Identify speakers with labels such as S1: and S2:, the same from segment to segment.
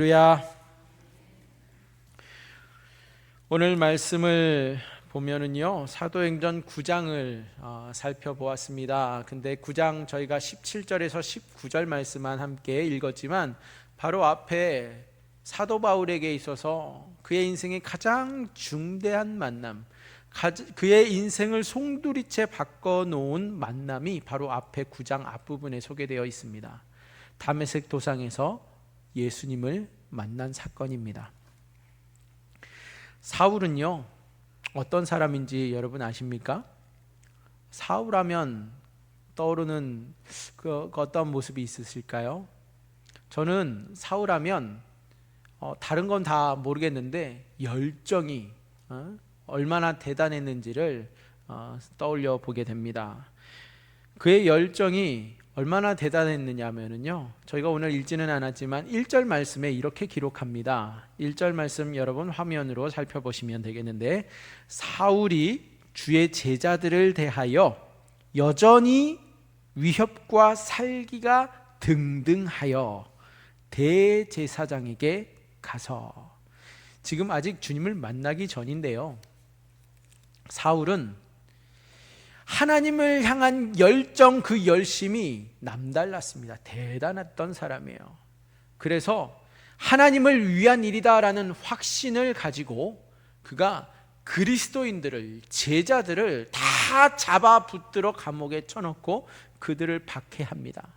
S1: 할렐루야. 오늘 말씀을 보면은요, 사도행전 9장을 살펴보았습니다. 근데 9장 저희가 17절에서 19절 말씀만 함께 읽었지만 바로 앞에 사도 바울에게 있어서 그의 인생의 가장 중대한 만남, 그의 인생을 송두리째 바꿔놓은 만남이 바로 앞에 9장 앞부분에 소개되어 있습니다. 다메섹 도상에서 예수님을 만난 사건입니다. 사울은요, 어떤 사람인지 여러분 아십니까? 사울하면 떠오르는 그 어떤 모습이 있으실까요? 저는 사울하면 다른 건 다 모르겠는데 열정이 얼마나 대단했는지를 떠올려 보게 됩니다. 그의 열정이 얼마나 대단했느냐면요, 저희가 오늘 읽지는 않았지만 1절 말씀에 이렇게 기록합니다. 1절 말씀 여러분 화면으로 살펴보시면 되겠는데, 사울이 주의 제자들을 대하여 여전히 위협과 살기가 등등하여 대제사장에게 가서, 지금 아직 주님을 만나기 전인데요, 사울은 하나님을 향한 열정, 그 열심이 남달랐습니다. 대단했던 사람이에요. 그래서 하나님을 위한 일이다라는 확신을 가지고 그가 그리스도인들을, 제자들을 다 잡아 붙들어 감옥에 쳐넣고 그들을 박해합니다.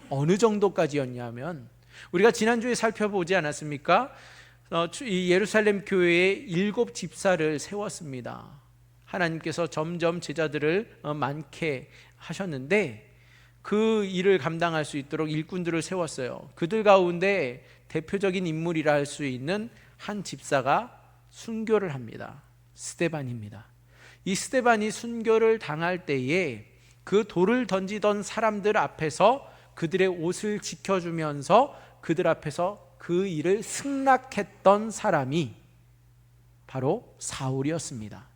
S1: 어느 정도까지였냐면, 우리가 지난주에 살펴보지 않았습니까? 이 예루살렘 교회에 7 집사를 세웠습니다. 하나님께서 점점 제자들을 많게 하셨는데 그 일을 감당할 수 있도록 일꾼들을 세웠어요. 그들 가운데 대표적인 인물이라 할 수 있는 한 집사가 순교를 합니다. 스데반입니다. 이 스데반이 순교를 당할 때에 그 돌을 던지던 사람들 앞에서 그들의 옷을 지켜주면서 그들 앞에서 그 일을 승낙했던 사람이 바로 사울이었습니다.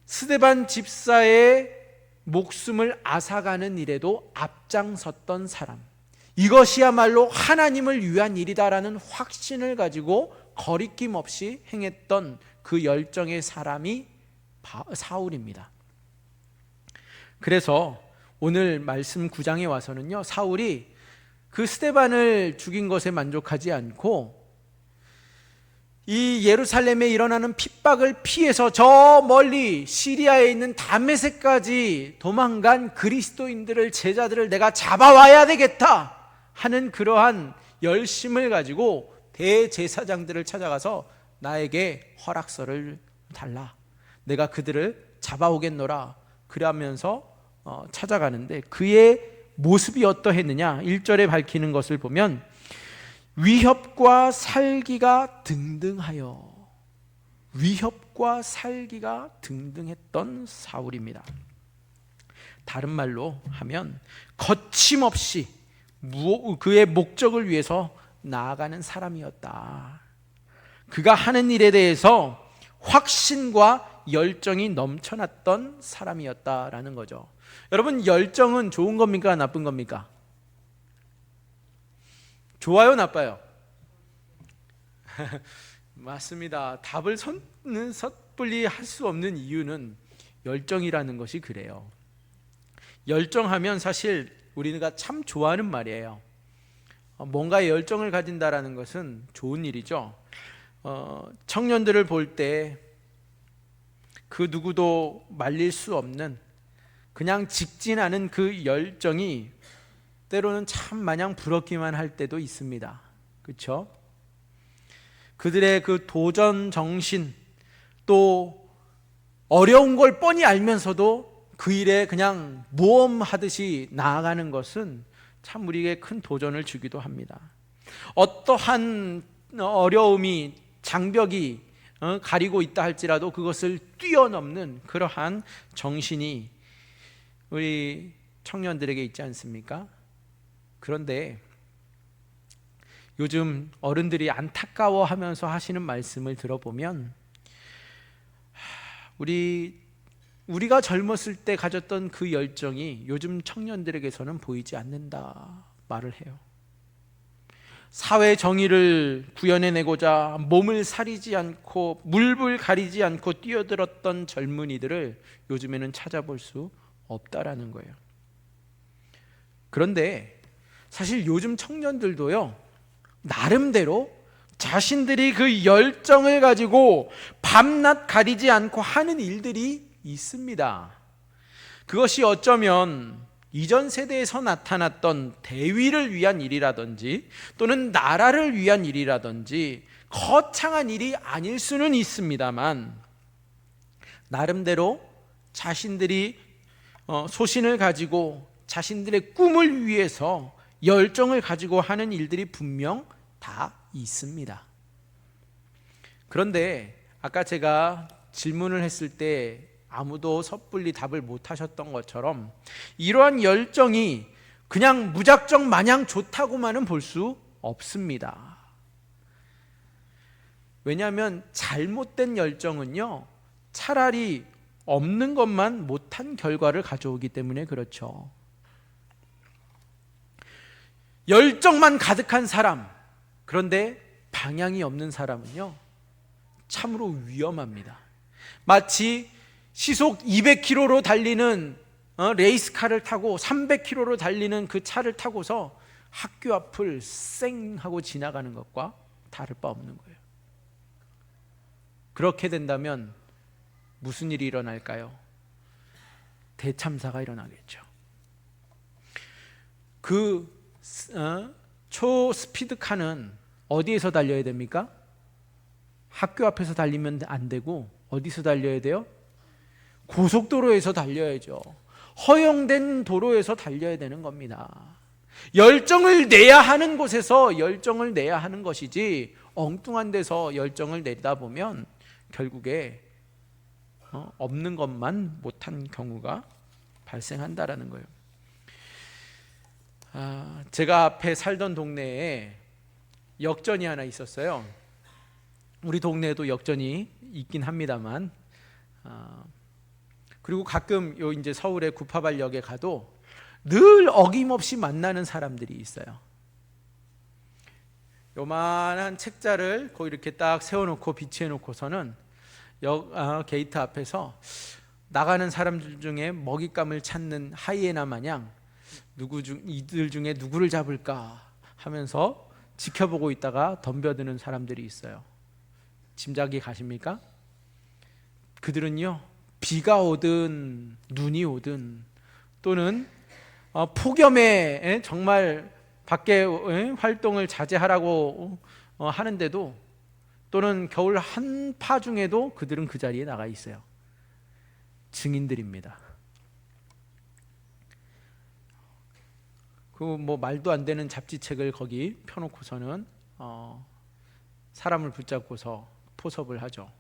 S1: 스데반 집사의 목숨을 앗아가는 일에도 앞장섰던 사람, 이것이야말로 하나님을 위한 일이다라는 확신을 가지고 거리낌 없이 행했던 그 열정의 사람이 사울입니다. 그래서 오늘 말씀 9장에 와서는요, 사울이 그 스데반을 죽인 것에 만족하지 않고 이 예루살렘에 일어나는 핍박을 피해서 저 멀리 시리아에 있는 다메섹까지 도망간 그리스도인들을, 제자들을 내가 잡아와야 되겠다 하는 그러한 열심을 가지고 대제사장들을 찾아가서 나에게 허락서를 달라, 내가 그들을 잡아오겠노라 그러면서 찾아가는데, 그의 모습이 어떠했느냐, 1절에 밝히는 것을 보면 위협과 살기가 등등하여, 위협과 살기가 등등했던 사울입니다. 다른 말로 하면 거침없이 그의 목적을 위해서 나아가는 사람이었다. 그가 하는 일에 대해서 확신과 열정이 넘쳐났던 사람이었다라는 거죠. 여러분, 열정은 좋은 겁니까, 나쁜 겁니까? 좋아요, 나빠요? 맞습니다. 답을 섣불리 할 수 없는 이유는 열정이라는 것이 그래요. 열정하면 사실 우리가 참 좋아하는 말이에요. 뭔가 열정을 가진다라는 것은 좋은 일이죠. 청년들을 볼 때 그 누구도 말릴 수 없는, 그냥 직진하는 그 열정이 때로는 참 마냥 부럽기만 할 때도 있습니다. 그렇죠? 그들의 그 도전 정신, 또 어려운 걸 뻔히 알면서도 그 일에 그냥 모험하듯이 나아가는 것은 참 우리에게 큰 도전을 주기도 합니다. 어떠한 어려움이, 장벽이 가리고 있다 할지라도 그것을 뛰어넘는 그러한 정신이 우리 청년들에게 있지 않습니까? 그런데 요즘 어른들이 안타까워하면서 하시는 말씀을 들어보면 우리가 젊었을 때 가졌던 그 열정이 요즘 청년들에게서는 보이지 않는다 말을 해요. 사회 정의를 구현해내고자 몸을 사리지 않고 물불 가리지 않고 뛰어들었던 젊은이들을 요즘에는 찾아볼 수 없다라는 거예요. 그런데 사실 요즘 청년들도요, 나름대로 자신들이 그 열정을 가지고 밤낮 가리지 않고 하는 일들이 있습니다. 그것이 어쩌면 이전 세대에서 나타났던 대위를 위한 일이라든지 또는 나라를 위한 일이라든지 거창한 일이 아닐 수는 있습니다만, 나름대로 자신들이 소신을 가지고 자신들의 꿈을 위해서 열정을 가지고 하는 일들이 분명 다 있습니다. 그런데 아까 제가 질문을 했을 때 아무도 섣불리 답을 못 하셨던 것처럼 이러한 열정이 그냥 무작정 마냥 좋다고만은 볼 수 없습니다. 왜냐하면 잘못된 열정은요, 차라리 없는 것만 못한 결과를 가져오기 때문에 그렇죠. 열정만 가득한 사람, 그런데 방향이 없는 사람은요, 참으로 위험합니다. 마치 시속 200km로 달리는 레이스카를 타고 300km로 달리는 그 차를 타고서 학교 앞을 쌩 하고 지나가는 것과 다를 바 없는 거예요. 그렇게 된다면 무슨 일이 일어날까요? 대참사가 일어나겠죠. 그 초스피드카는 어디에서 달려야 됩니까? 학교 앞에서 달리면 안 되고 어디서 달려야 돼요? 고속도로에서 달려야죠. 허용된 도로에서 달려야 되는 겁니다. 열정을 내야 하는 곳에서 열정을 내야 하는 것이지, 엉뚱한 데서 열정을 내다 보면 결국에 없는 것만 못한 경우가 발생한다라는 거예요. 제가 앞에 살던 동네에 역전이 하나 있었어요. 우리 동네에도 역전이 있긴 합니다만, 그리고 가끔 요 이제 서울의 구파발역에 가도 늘 어김없이 만나는 사람들이 있어요. 요만한 책자를 거기 이렇게 딱 세워놓고 비치해놓고서는 게이트 앞에서 나가는 사람들 중에 먹잇감을 찾는 하이에나 마냥 이들 중에 누구를 잡을까 하면서 지켜보고 있다가 덤벼드는 사람들이 있어요. 짐작이 가십니까? 그들은요, 비가 오든 눈이 오든 또는 폭염에 정말 밖에 활동을 자제하라고 하는데도, 또는 겨울 한파 중에도 그들은 그 자리에 나가 있어요. 증인들입니다. 그 뭐 말도 안 되는 잡지책을 거기 펴놓고서는 사람을 붙잡고서 포섭을 하죠.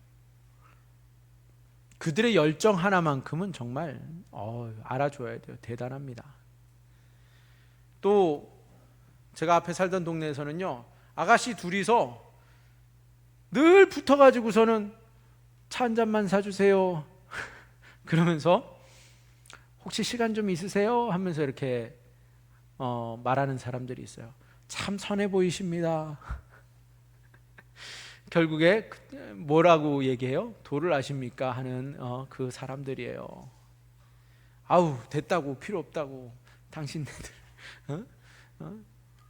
S1: 그들의 열정 하나만큼은 정말 알아줘야 돼요. 대단합니다. 또 제가 앞에 살던 동네에서는요, 아가씨 둘이서 늘 붙어가지고서는 차 한 잔만 사주세요 그러면서 혹시 시간 좀 있으세요? 하면서 이렇게 말하는 사람들이 있어요. 참 선해 보이십니다. 결국에 뭐라고 얘기해요? 도를 아십니까? 하는 그 사람들이에요. 아우 됐다고, 필요 없다고, 당신네들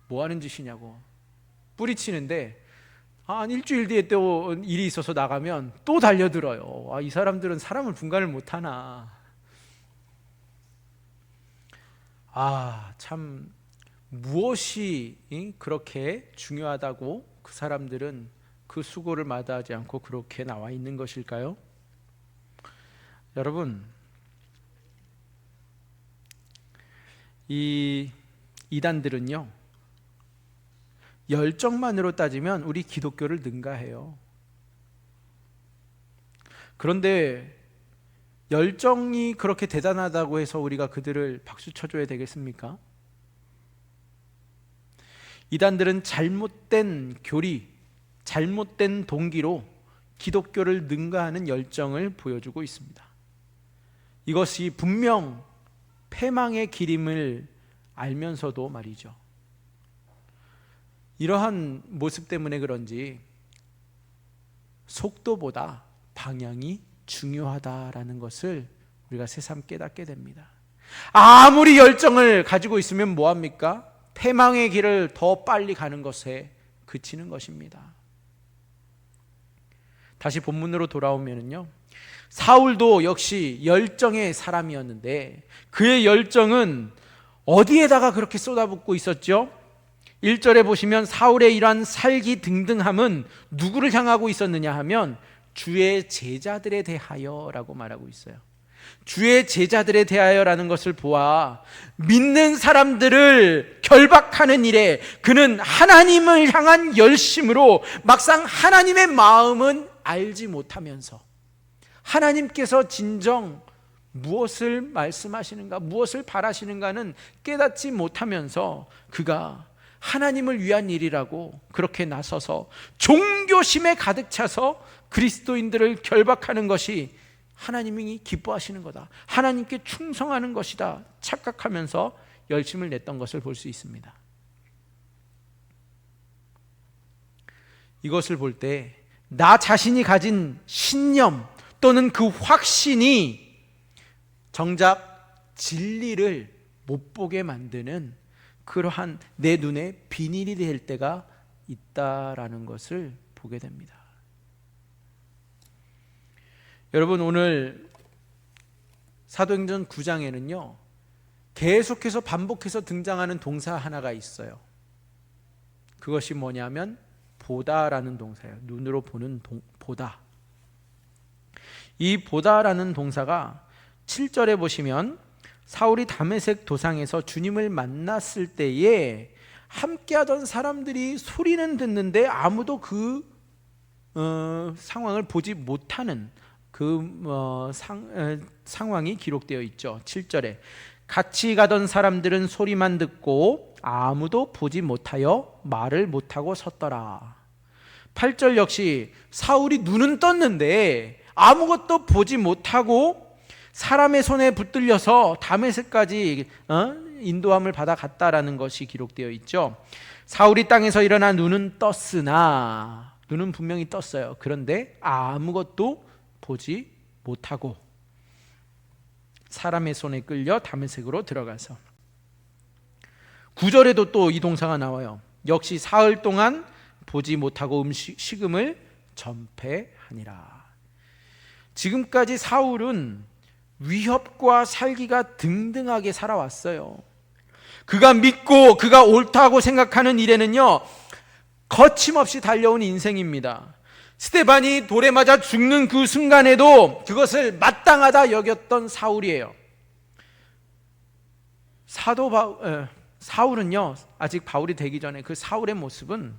S1: 뭐 하는 짓이냐고 뿌리치는데, 한 일주일 뒤에 또 일이 있어서 나가면 또 달려들어요. 이 사람들은 사람을 분간을 못하나. 참 무엇이 그렇게 중요하다고 그 사람들은 그 수고를 마다하지 않고 그렇게 나와 있는 것일까요? 여러분, 이 이단들은요, 열정만으로 따지면 우리 기독교를 능가해요. 그런데 열정이 그렇게 대단하다고 해서 우리가 그들을 박수 쳐줘야 되겠습니까? 이단들은 잘못된 교리, 잘못된 동기로 기독교를 능가하는 열정을 보여주고 있습니다. 이것이 분명 패망의 길임을 알면서도 말이죠. 이러한 모습 때문에 그런지 속도보다 방향이 중요하다라는 것을 우리가 새삼 깨닫게 됩니다. 아무리 열정을 가지고 있으면 뭐합니까? 패망의 길을 더 빨리 가는 것에 그치는 것입니다. 다시 본문으로 돌아오면요, 사울도 역시 열정의 사람이었는데 그의 열정은 어디에다가 그렇게 쏟아붓고 있었죠? 1절에 보시면 사울의 이러한 살기등등함은 누구를 향하고 있었느냐 하면 주의 제자들에 대하여라고 말하고 있어요. 주의 제자들에 대하여라는 것을 보아 믿는 사람들을 결박하는 일에 그는 하나님을 향한 열심으로 막상 하나님의 마음은 알지 못하면서 하나님께서 진정 무엇을 말씀하시는가, 무엇을 바라시는가는 깨닫지 못하면서 그가 하나님을 위한 일이라고 그렇게 나서서 종교심에 가득 차서 그리스도인들을 결박하는 것이 하나님이 기뻐하시는 거다, 하나님께 충성하는 것이다 착각하면서 열심을 냈던 것을 볼 수 있습니다. 이것을 볼 때 나 자신이 가진 신념 또는 그 확신이 정작 진리를 못 보게 만드는 그러한 내 눈에 비닐이 될 때가 있다라는 것을 보게 됩니다. 여러분, 오늘 사도행전 9장에는요 계속해서 반복해서 등장하는 동사 하나가 있어요. 그것이 뭐냐면 보다라는 동사예요. 눈으로 보는 보다. 이 보다라는 동사가 7절에 보시면 사울이 다메섹 도상에서 주님을 만났을 때에 함께하던 사람들이 소리는 듣는데 아무도 그 상황을 보지 못하는 상황이 기록되어 있죠. 7절에 같이 가던 사람들은 소리만 듣고 아무도 보지 못하여 말을 못하고 섰더라. 8절 역시 사울이 눈은 떴는데 아무것도 보지 못하고 사람의 손에 붙들려서 다메섹까지 인도함을 받아 갔다라는 것이 기록되어 있죠. 사울이 땅에서 일어나 눈은 떴으나, 눈은 분명히 떴어요. 그런데 아무것도 보지 못하고 사람의 손에 끌려 다메섹으로 들어가서, 9절에도 또 이 동사가 나와요. 역시 사흘 동안 보지 못하고 식음을 전폐하니라. 지금까지 사울은 위협과 살기가 등등하게 살아왔어요. 그가 믿고 그가 옳다고 생각하는 일에는요 거침없이 달려온 인생입니다. 스데반이 돌에 맞아 죽는 그 순간에도 그것을 마땅하다 여겼던 사울이에요. 사울은요 아직 바울이 되기 전에 그 사울의 모습은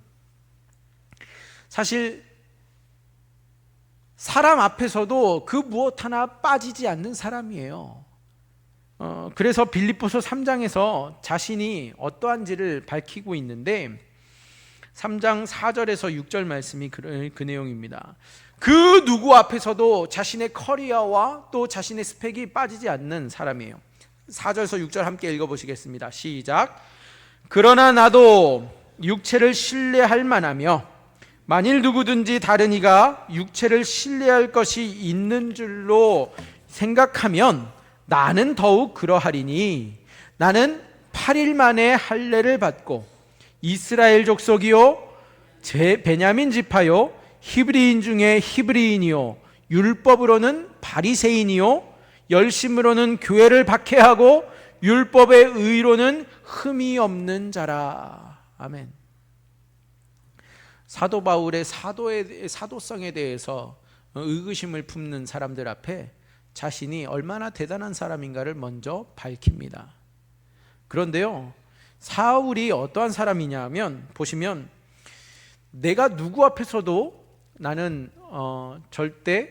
S1: 사실 사람 앞에서도 그 무엇 하나 빠지지 않는 사람이에요. 그래서 빌립보서 3장에서 자신이 어떠한지를 밝히고 있는데 3장 4절에서 6절 말씀이 그 내용입니다. 그 누구 앞에서도 자신의 커리어와 또 자신의 스펙이 빠지지 않는 사람이에요. 4절에서 6절 함께 읽어보시겠습니다. 시작. 그러나 나도 육체를 신뢰할 만하며 만일 누구든지 다른 이가 육체를 신뢰할 것이 있는 줄로 생각하면 나는 더욱 그러하리니 나는 8일 만에 할례를 받고 이스라엘 족속이요 베냐민 지파요 히브리인 중에 히브리인이요 율법으로는 바리새인이요 열심으로는 교회를 박해하고 율법의 의로는 흠이 없는 자라. 아멘. 사도 바울의 사도성에 대해서 의구심을 품는 사람들 앞에 자신이 얼마나 대단한 사람인가를 먼저 밝힙니다. 그런데요 사울이 어떠한 사람이냐 하면 보시면 내가 누구 앞에서도 나는 절대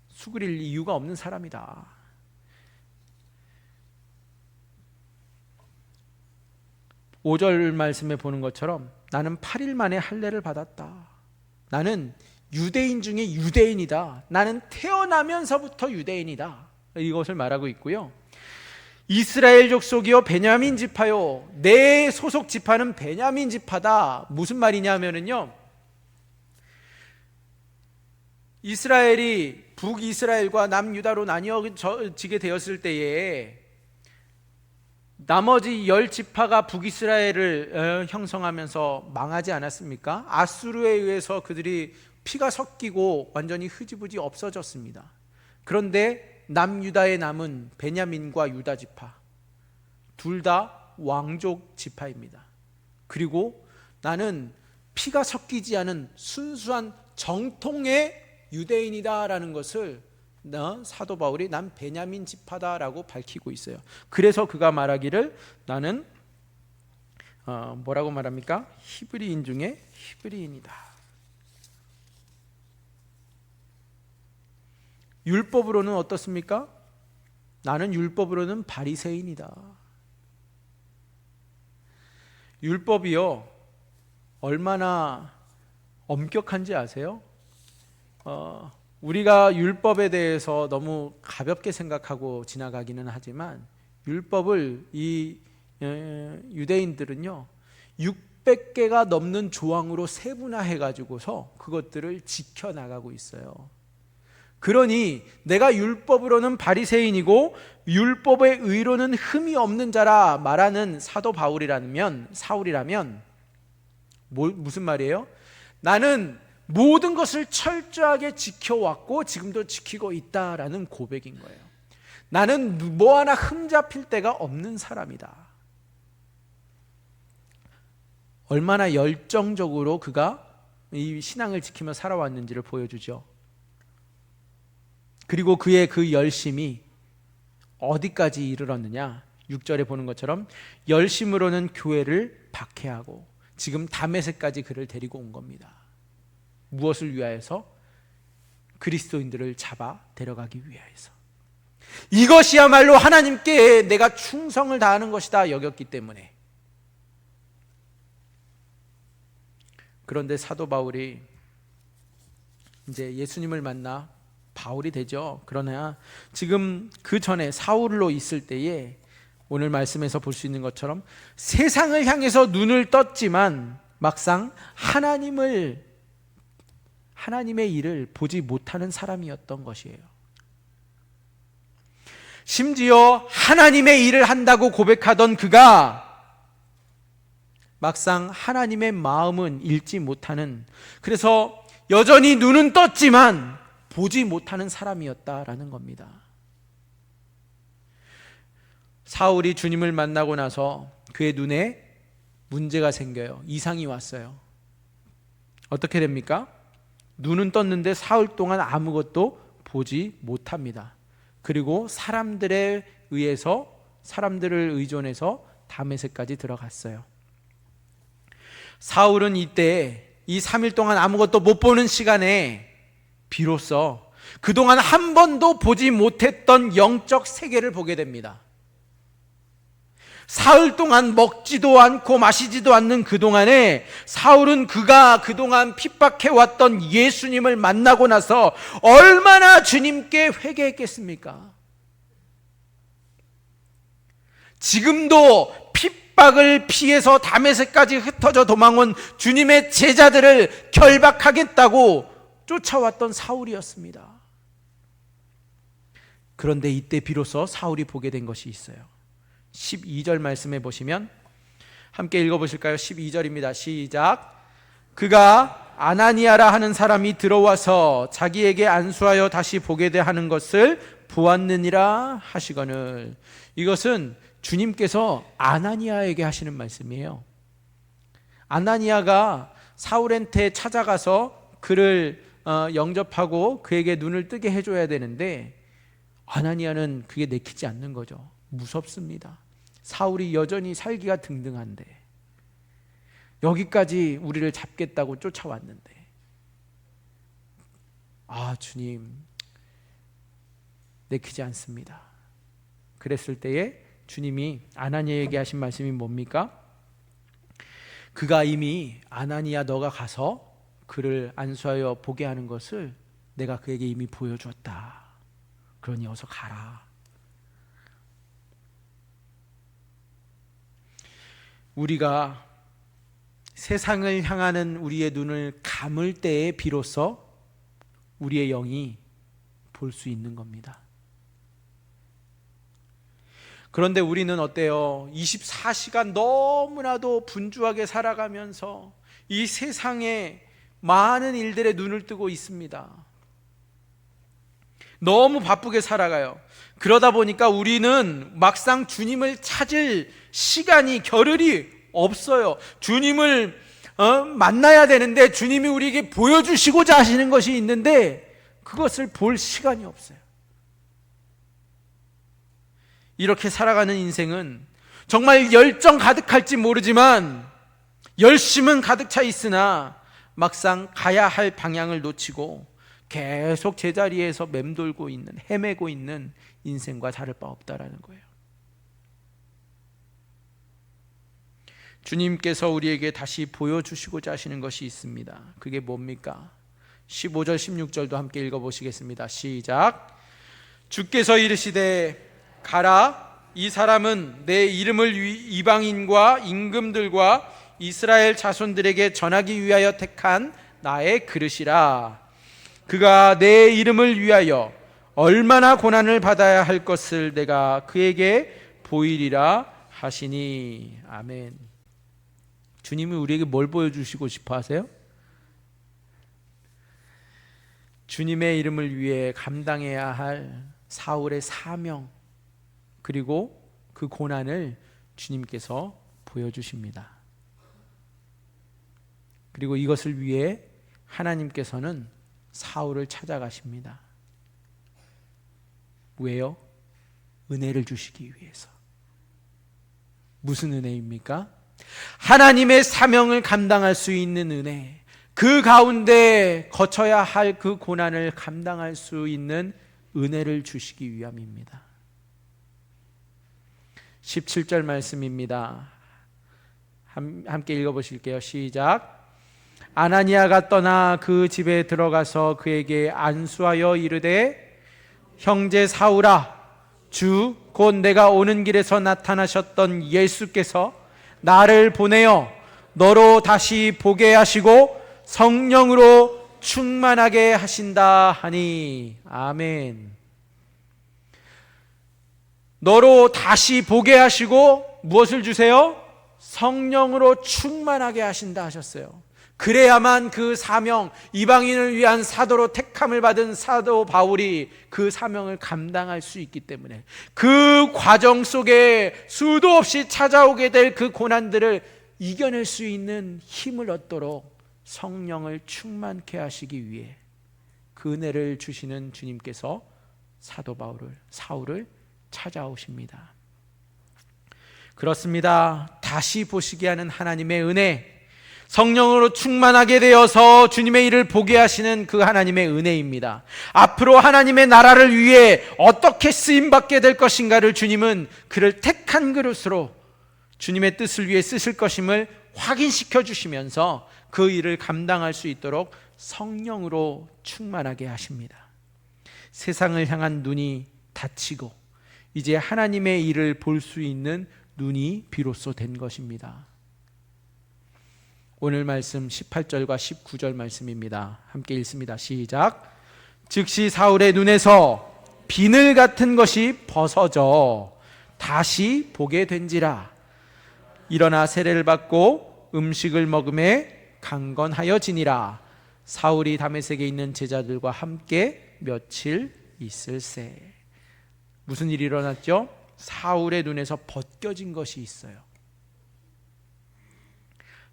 S1: 수그릴 이유가 없는 사람이다. 5절 말씀에 보는 것처럼 나는 8일 만에 할례를 받았다. 나는 유대인 중에 유대인이다. 나는 태어나면서부터 유대인이다. 이것을 말하고 있고요. 이스라엘 족속이요 베냐민 지파요, 내 소속 지파는 베냐민 지파다. 무슨 말이냐면요, 이스라엘이 북이스라엘과 남유다로 나뉘어지게 되었을 때에 나머지 10지파가 북이스라엘을 형성하면서 망하지 않았습니까? 아수르에 의해서 그들이 피가 섞이고 완전히 흐지부지 없어졌습니다. 그런데 남유다에 남은 베냐민과 유다 지파, 둘 다 왕족 지파입니다. 그리고 나는 피가 섞이지 않은 순수한 정통의 유대인이다라는 것을 사도 바울이 난 베냐민 지파다라고 밝히고 있어요. 그래서 그가 말하기를 나는 뭐라고 말합니까? 히브리인 중에 히브리인이다. 율법으로는 어떻습니까? 나는 율법으로는 바리새인이다. 율법이요 얼마나 엄격한지 아세요? 우리가 율법에 대해서 너무 가볍게 생각하고 지나가기는 하지만 율법을 이 유대인들은요 600개가 넘는 조항으로 세분화해 가지고서 그것들을 지켜나가고 있어요. 그러니 내가 율법으로는 바리새인이고 율법의 의로는 흠이 없는 자라 말하는 사도 바울이라면, 사울이라면 무슨 말이에요? 나는 모든 것을 철저하게 지켜왔고 지금도 지키고 있다라는 고백인 거예요. 나는 뭐 하나 흠잡힐 데가 없는 사람이다. 얼마나 열정적으로 그가 이 신앙을 지키며 살아왔는지를 보여주죠. 그리고 그의 그 열심이 어디까지 이르렀느냐? 6절에 보는 것처럼 열심으로는 교회를 박해하고 지금 다메섹까지 그를 데리고 온 겁니다. 무엇을 위하여서? 그리스도인들을 잡아 데려가기 위하여서. 이것이야말로 하나님께 내가 충성을 다하는 것이다 여겼기 때문에. 그런데 사도 바울이 이제 예수님을 만나 바울이 되죠. 그러나 지금 그 전에 사울로 있을 때에 오늘 말씀에서 볼 수 있는 것처럼 세상을 향해서 눈을 떴지만 막상 하나님의 일을 보지 못하는 사람이었던 것이에요. 심지어 하나님의 일을 한다고 고백하던 그가 막상 하나님의 마음은 읽지 못하는, 그래서 여전히 눈은 떴지만 보지 못하는 사람이었다라는 겁니다. 사울이 주님을 만나고 나서 그의 눈에 문제가 생겨요. 이상이 왔어요. 어떻게 됩니까? 눈은 떴는데 사흘 동안 아무것도 보지 못합니다. 그리고 사람들을 의존해서 다메섹까지 들어갔어요. 사울은 이때 이 3일 동안 아무것도 못 보는 시간에 비로소 그동안 한 번도 보지 못했던 영적 세계를 보게 됩니다. 사흘 동안 먹지도 않고 마시지도 않는 그동안에 사울은 그가 그동안 핍박해왔던 예수님을 만나고 나서 얼마나 주님께 회개했겠습니까? 지금도 핍박을 피해서 다메섹까지 흩어져 도망온 주님의 제자들을 결박하겠다고 쫓아왔던 사울이었습니다. 그런데 이때 비로소 사울이 보게 된 것이 있어요. 12절 말씀해 보시면 함께 읽어보실까요? 12절입니다. 시작. 그가 아나니아라 하는 사람이 들어와서 자기에게 안수하여 다시 보게 돼 하는 것을 보았느니라 하시거늘. 이것은 주님께서 아나니아에게 하시는 말씀이에요. 아나니아가 사울한테 찾아가서 그를 영접하고 그에게 눈을 뜨게 해줘야 되는데 아나니아는 그게 내키지 않는 거죠. 무섭습니다. 사울이 여전히 살기가 등등한데 여기까지 우리를 잡겠다고 쫓아왔는데 주님 내키지 않습니다. 그랬을 때에 주님이 아나니아에게 하신 말씀이 뭡니까? 그가 이미 아나니아 너가 가서 그를 안수하여 보게 하는 것을 내가 그에게 이미 보여주었다. 그러니 어서 가라. 우리가 세상을 향하는 우리의 눈을 감을 때에 비로소 우리의 영이 볼 수 있는 겁니다. 그런데 우리는 어때요? 24시간 너무나도 분주하게 살아가면서 이 세상에 많은 일들에 눈을 뜨고 있습니다. 너무 바쁘게 살아가요. 그러다 보니까 우리는 막상 주님을 찾을 시간이 겨를이 없어요. 주님을 만나야 되는데 주님이 우리에게 보여주시고자 하시는 것이 있는데 그것을 볼 시간이 없어요. 이렇게 살아가는 인생은 정말 열정 가득할지 모르지만 열심은 가득 차 있으나 막상 가야 할 방향을 놓치고 계속 제자리에서 맴돌고 있는, 헤매고 있는 인생과 다를 바 없다라는 거예요. 주님께서 우리에게 다시 보여주시고자 하시는 것이 있습니다. 그게 뭡니까? 15절 16절도 함께 읽어보시겠습니다. 시작. 주께서 이르시되 가라, 이 사람은 내 이름을 이방인과 임금들과 이스라엘 자손들에게 전하기 위하여 택한 나의 그릇이라. 그가 내 이름을 위하여 얼마나 고난을 받아야 할 것을 내가 그에게 보이리라 하시니. 아멘. 주님이 우리에게 뭘 보여주시고 싶어 하세요? 주님의 이름을 위해 감당해야 할 사울의 사명, 그리고 그 고난을 주님께서 보여주십니다. 그리고 이것을 위해 하나님께서는 사울을 찾아가십니다. 왜요? 은혜를 주시기 위해서. 무슨 은혜입니까? 하나님의 사명을 감당할 수 있는 은혜, 그 가운데 거쳐야 할 그 고난을 감당할 수 있는 은혜를 주시기 위함입니다. 17절 말씀입니다. 함께 읽어보실게요. 시작. 아나니아가 떠나 그 집에 들어가서 그에게 안수하여 이르되 형제 사울아, 주 곧 내가 오는 길에서 나타나셨던 예수께서 나를 보내어 너로 다시 보게 하시고 성령으로 충만하게 하신다 하니. 아멘. 너로 다시 보게 하시고 무엇을 주세요? 성령으로 충만하게 하신다 하셨어요. 그래야만 그 사명, 이방인을 위한 사도로 택함을 받은 사도 바울이 그 사명을 감당할 수 있기 때문에, 그 과정 속에 수도 없이 찾아오게 될 그 고난들을 이겨낼 수 있는 힘을 얻도록 성령을 충만케 하시기 위해 그 은혜를 주시는 주님께서 사도 사울을 찾아오십니다. 그렇습니다. 다시 보시게 하는 하나님의 은혜, 성령으로 충만하게 되어서 주님의 일을 보게 하시는 그 하나님의 은혜입니다. 앞으로 하나님의 나라를 위해 어떻게 쓰임받게 될 것인가를 주님은 그를 택한 그릇으로 주님의 뜻을 위해 쓰실 것임을 확인시켜 주시면서 그 일을 감당할 수 있도록 성령으로 충만하게 하십니다. 세상을 향한 눈이 닫히고 이제 하나님의 일을 볼 수 있는 눈이 비로소 된 것입니다. 오늘 말씀 18절과 19절 말씀입니다. 함께 읽습니다. 시작. 즉시 사울의 눈에서 비늘 같은 것이 벗어져 다시 보게 된지라. 일어나 세례를 받고 음식을 먹음에 강건하여지니라. 사울이 다메섹에 있는 제자들과 함께 며칠 있을세. 무슨 일이 일어났죠? 사울의 눈에서 벗겨진 것이 있어요.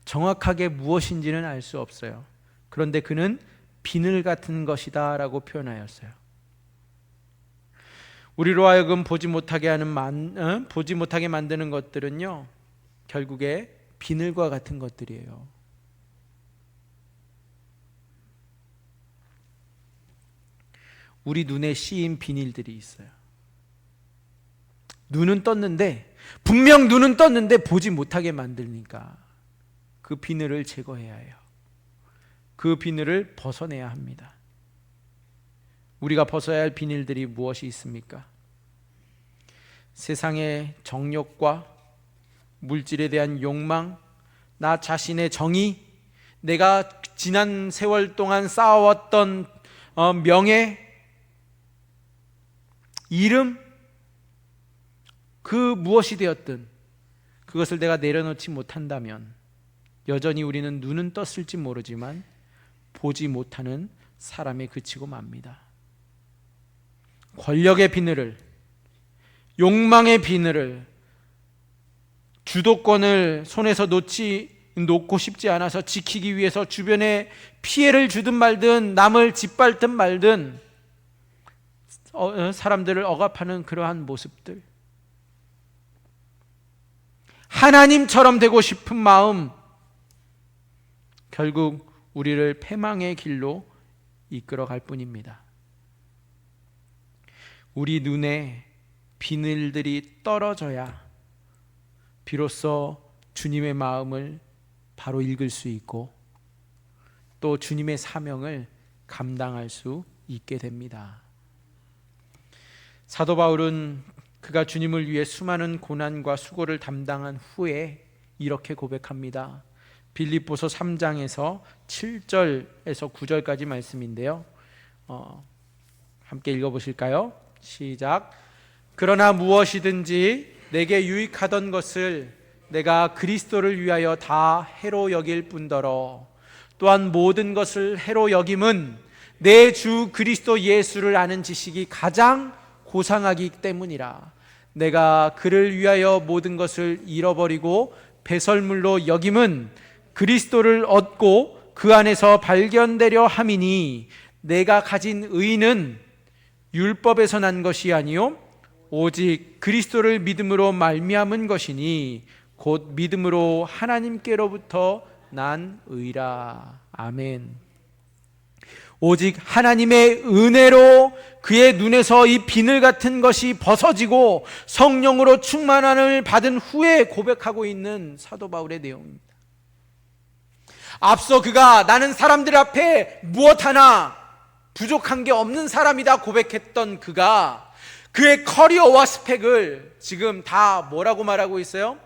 S1: 정확하게 무엇인지는 알 수 없어요. 그런데 그는 비늘 같은 것이다 라고 표현하였어요. 우리로 하여금 보지 못하게 만드는 것들은요, 결국에 비늘과 같은 것들이에요. 우리 눈에 씌인 비닐들이 있어요. 분명 눈은 떴는데 보지 못하게 만드니까 그 비늘을 제거해야 해요. 그 비늘을 벗어내야 합니다. 우리가 벗어야 할 비닐들이 무엇이 있습니까? 세상의 정욕과 물질에 대한 욕망, 나 자신의 정의, 내가 지난 세월 동안 쌓아왔던 명예, 이름, 그 무엇이 되었든 그것을 내가 내려놓지 못한다면 여전히 우리는 눈은 떴을지 모르지만 보지 못하는 사람에 그치고 맙니다. 권력의 비늘을, 욕망의 비늘을, 주도권을 손에서 놓고 싶지 않아서 지키기 위해서 주변에 피해를 주든 말든 남을 짓밟든 말든 사람들을 억압하는 그러한 모습들, 하나님처럼 되고 싶은 마음, 결국 우리를 패망의 길로 이끌어갈 뿐입니다. 우리 눈에 비늘들이 떨어져야 비로소 주님의 마음을 바로 읽을 수 있고 또 주님의 사명을 감당할 수 있게 됩니다. 사도 바울은 그가 주님을 위해 수많은 고난과 수고를 담당한 후에 이렇게 고백합니다. 빌립보서 3장에서 7절에서 9절까지 말씀인데요, 함께 읽어보실까요? 시작. 그러나 무엇이든지 내게 유익하던 것을 내가 그리스도를 위하여 다 해로 여길 뿐더러 또한 모든 것을 해로 여김은 내 주 그리스도 예수를 아는 지식이 가장 고상하기 때문이라. 내가 그를 위하여 모든 것을 잃어버리고 배설물로 여김은 그리스도를 얻고 그 안에서 발견되려 함이니 내가 가진 의는 율법에서 난 것이 아니요 오직 그리스도를 믿음으로 말미암은 것이니 곧 믿음으로 하나님께로부터 난 의라. 아멘. 오직 하나님의 은혜로 그의 눈에서 이 비늘 같은 것이 벗어지고 성령으로 충만함을 받은 후에 고백하고 있는 사도 바울의 내용입니다. 앞서 그가 나는 사람들 앞에 무엇 하나 부족한 게 없는 사람이다 고백했던 그가 그의 커리어와 스펙을 지금 다 뭐라고 말하고 있어요?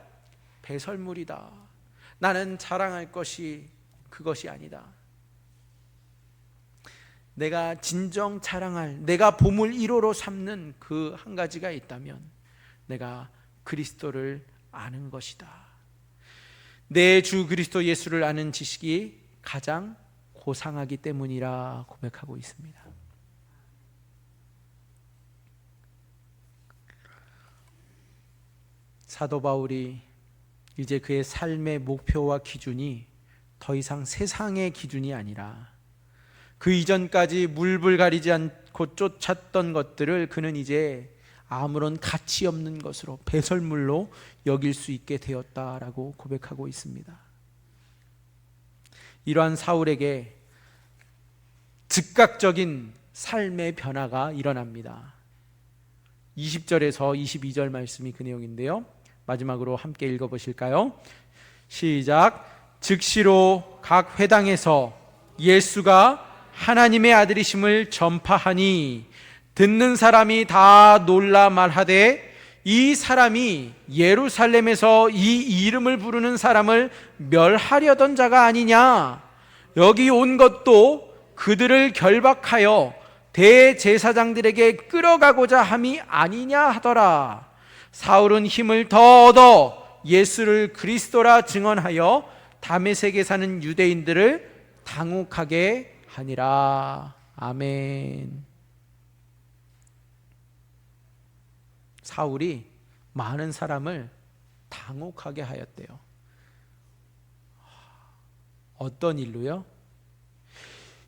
S1: 배설물이다. 나는 자랑할 것이 그것이 아니다. 내가 진정 자랑할, 내가 보물 1호로 삼는 그 한 가지가 있다면 내가 그리스도를 아는 것이다. 내 주 그리스도 예수를 아는 지식이 가장 고상하기 때문이라 고백하고 있습니다. 사도 바울이 이제 그의 삶의 목표와 기준이 더 이상 세상의 기준이 아니라 그 이전까지 물불 가리지 않고 쫓았던 것들을 그는 이제 아무런 가치 없는 것으로 배설물로 여길 수 있게 되었다라고 고백하고 있습니다. 이러한 사울에게 즉각적인 삶의 변화가 일어납니다. 20절에서 22절 말씀이 그 내용인데요, 마지막으로 함께 읽어보실까요? 시작. 즉시로 각 회당에서 예수가 하나님의 아들이심을 전파하니 듣는 사람이 다 놀라 말하되 이 사람이 예루살렘에서 이 이름을 부르는 사람을 멸하려던 자가 아니냐. 여기 온 것도 그들을 결박하여 대제사장들에게 끌어가고자 함이 아니냐 하더라. 사울은 힘을 더 얻어 예수를 그리스도라 증언하여 다메섹에 사는 유대인들을 당혹하게 하니라. 아멘. 사울이 많은 사람을 당혹하게 하였대요. 어떤 일로요?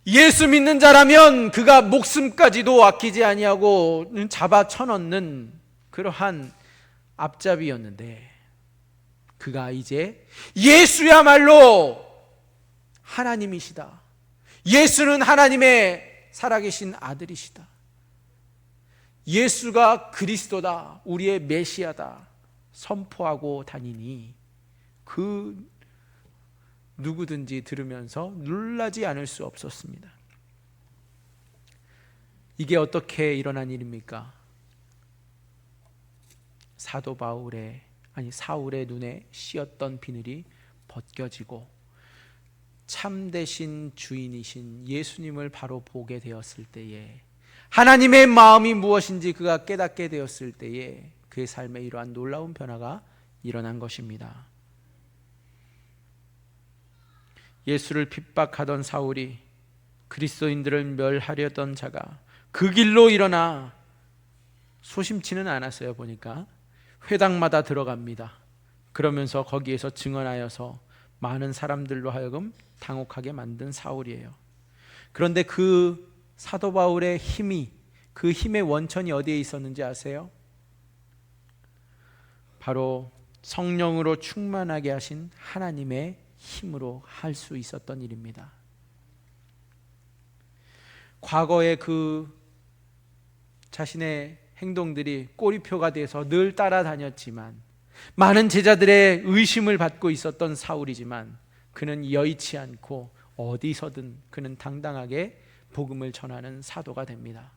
S1: 예수 믿는 자라면 그가 목숨까지도 아끼지 아니하고 잡아 쳐넣는 그러한 앞잡이였는데 그가 이제 예수야말로 하나님이시다, 예수는 하나님의 살아계신 아들이시다, 예수가 그리스도다, 우리의 메시아다 선포하고 다니니 그 누구든지 들으면서 놀라지 않을 수 없었습니다. 이게 어떻게 일어난 일입니까? 사도 바울의, 사울의 눈에 씌었던 비늘이 벗겨지고 참되신 주인이신 예수님을 바로 보게 되었을 때에, 하나님의 마음이 무엇인지 그가 깨닫게 되었을 때에 그의 삶에 이러한 놀라운 변화가 일어난 것입니다. 예수를 핍박하던 사울이, 그리스도인들을 멸하려던 자가 그 길로 일어나 소심치는 않았어요. 보니까 회당마다 들어갑니다. 그러면서 거기에서 증언하여서 많은 사람들로 하여금 당혹하게 만든 사울이에요. 그런데 그 사도 바울의 힘이, 그 힘의 원천이 어디에 있었는지 아세요? 바로 성령으로 충만하게 하신 하나님의 힘으로 할 수 있었던 일입니다. 과거에 그 자신의 행동들이 꼬리표가 돼서 늘 따라다녔지만, 많은 제자들의 의심을 받고 있었던 사울이지만, 그는 여의치 않고 어디서든 그는 당당하게 복음을 전하는 사도가 됩니다.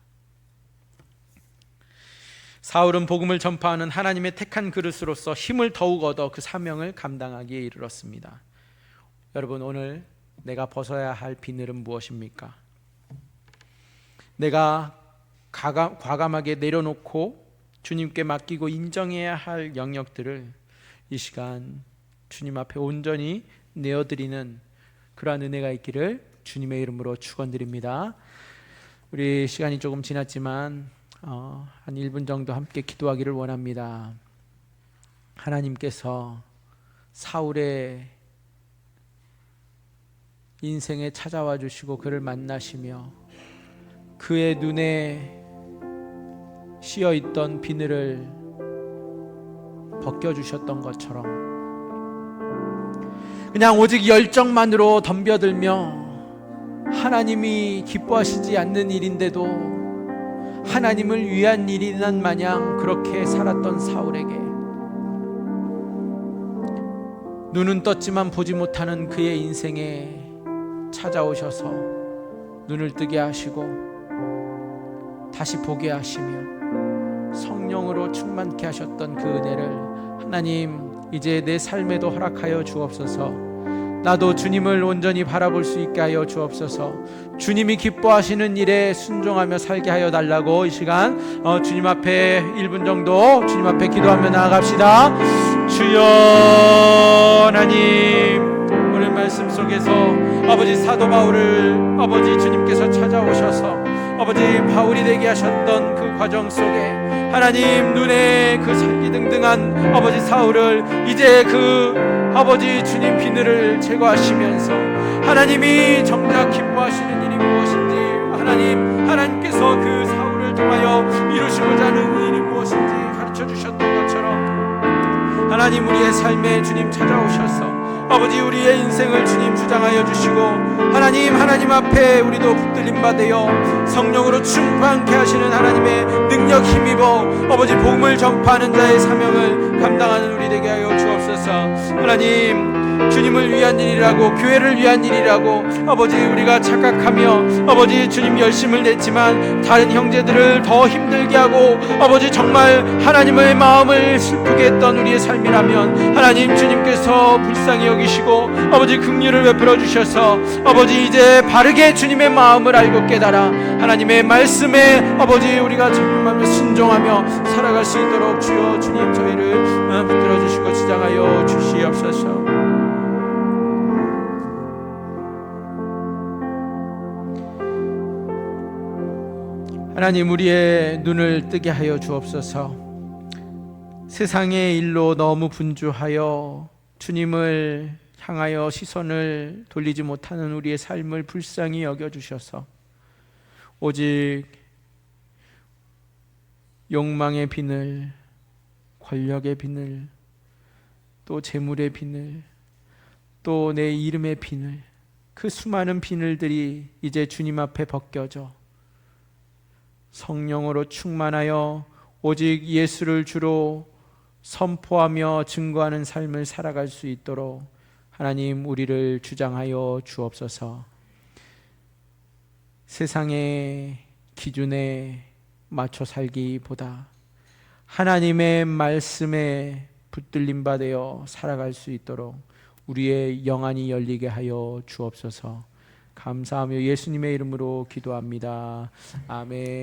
S1: 사울은 복음을 전파하는 하나님의 택한 그릇으로서 힘을 더욱 얻어 그 사명을 감당하기에 이르렀습니다. 여러분, 오늘 내가 벗어야 할 비늘은 무엇입니까? 내가 과감하게 내려놓고 주님께 맡기고 인정해야 할 영역들을 이 시간 주님 앞에 온전히 내어드리는 그러한 은혜가 있기를 주님의 이름으로 축원드립니다. 우리 시간이 조금 지났지만 한 1분 정도 함께 기도하기를 원합니다. 하나님께서 사울의 인생에 찾아와 주시고 그를 만나시며 그의 눈에 씌어 있던 비늘을 벗겨주셨던 것처럼, 그냥 오직 열정만으로 덤벼들며 하나님이 기뻐하시지 않는 일인데도 하나님을 위한 일이란 마냥 그렇게 살았던 사울에게 눈은 떴지만 보지 못하는 그의 인생에 찾아오셔서 눈을 뜨게 하시고 다시 보게 하시며 성령으로 충만케 하셨던 그 은혜를 하나님 이제 내 삶에도 허락하여 주옵소서. 나도 주님을 온전히 바라볼 수 있게 하여 주옵소서. 주님이 기뻐하시는 일에 순종하며 살게 하여 달라고 이 시간 주님 앞에 1분 정도 주님 앞에 기도하며 나아갑시다. 주여, 하나님 오늘 말씀 속에서 아버지 사도 바울을 아버지 주님께서 찾아오셔서 아버지 바울이 되게 하셨던 그 과정 속에 하나님 눈에 그 살기등등한 아버지 사울을 이제 그 아버지 주님 비늘을 제거하시면서 하나님이 정작 기뻐하시는 일이 무엇인지, 하나님께서 그 사울을 통하여 이루시고자 하는 일이 무엇인지 가르쳐 주셨던 것처럼 하나님 우리의 삶에 주님 찾아오셔서 아버지 우리의 인생을 주님 주장하여 주시고 하나님 앞에 우리도 붙들림 받으여 성령으로 충만케 하시는 하나님의 능력 힘입어 아버지 복음을 전파하는 자의 사명을 감당하는 우리 되게 하여 주옵소서. 하나님 주님을 위한 일이라고, 교회를 위한 일이라고 아버지 우리가 착각하며 아버지 주님 열심을 냈지만 다른 형제들을 더 힘들게 하고 아버지 정말 하나님의 마음을 슬프게 했던 우리의 삶이라면 하나님 주님께서 불쌍히 여기시고 아버지 긍휼을 베풀어 주셔서 아버지 이제 바르게 주님의 마음을 알고 깨달아 하나님의 말씀에 아버지 우리가 적용하며 순종하며 살아갈 수 있도록 주여 주님 저희를 붙들어 주시고 지장하여 주시옵소서. 하나님 우리의 눈을 뜨게 하여 주옵소서. 세상의 일로 너무 분주하여 주님을 향하여 시선을 돌리지 못하는 우리의 삶을 불쌍히 여겨주셔서 오직 욕망의 비늘, 권력의 비늘, 또 재물의 비늘, 또 내 이름의 비늘, 그 수많은 비늘들이 이제 주님 앞에 벗겨져 성령으로 충만하여 오직 예수를 주로 선포하며 증거하는 삶을 살아갈 수 있도록 하나님 우리를 주장하여 주옵소서. 세상의 기준에 맞춰 살기보다 하나님의 말씀에 붙들림 받아 살아갈 수 있도록 우리의 영안이 열리게 하여 주옵소서. 감사하며 예수님의 이름으로 기도합니다. 아멘.